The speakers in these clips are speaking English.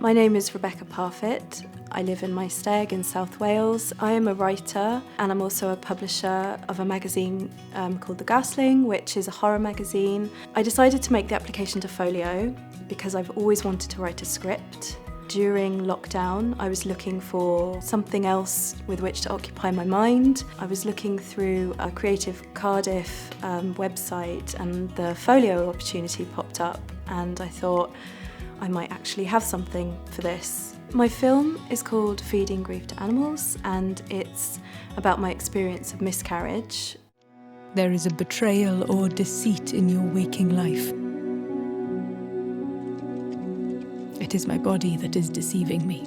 My name is Rebecca Parfitt. I live in Maesteg in South Wales. I am a writer and I'm also a publisher of a magazine called The Gasling, which is a horror magazine. I decided to make the application to Ffolio because I've always wanted to write a script. During lockdown, I was looking for something else with which to occupy my mind. I was looking through a Creative Cardiff website and the Ffolio opportunity popped up and I thought I might actually have something for this. My film is called Feeding Grief to Animals and it's about my experience of miscarriage. There is a betrayal or deceit in your waking life. It is my body that is deceiving me.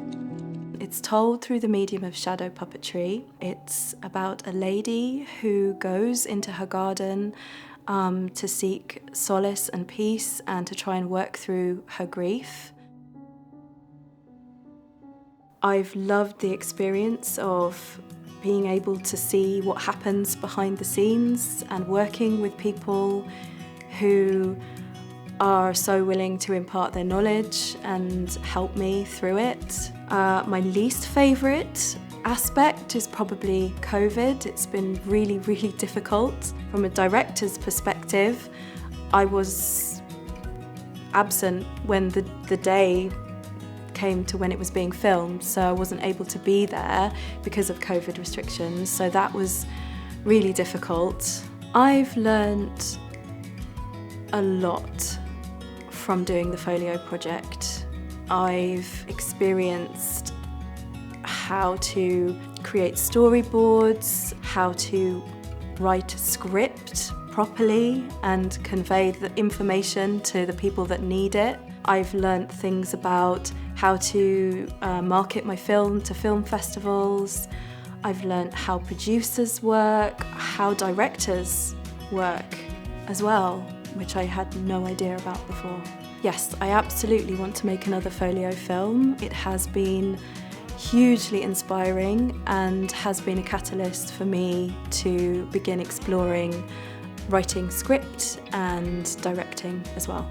It's told through the medium of shadow puppetry. It's about a lady who goes into her garden to seek solace and peace and to try and work through her grief. I've loved the experience of being able to see what happens behind the scenes and working with people who are so willing to impart their knowledge and help me through it. My least favourite aspect is probably COVID. It's been really, really difficult. From a director's perspective, I was absent when the day came to when it was being filmed, so I wasn't able to be there because of COVID restrictions, so that was really difficult. I've learnt a lot from doing the Ffolio project. I've experienced how to create storyboards, how to write a script properly and convey the information to the people that need it. I've learnt things about how to market my film to film festivals. I've learnt how producers work, how directors work as well, which I had no idea about before. Yes, I absolutely want to make another Ffolio film. It has been hugely inspiring and has been a catalyst for me to begin exploring writing script and directing as well.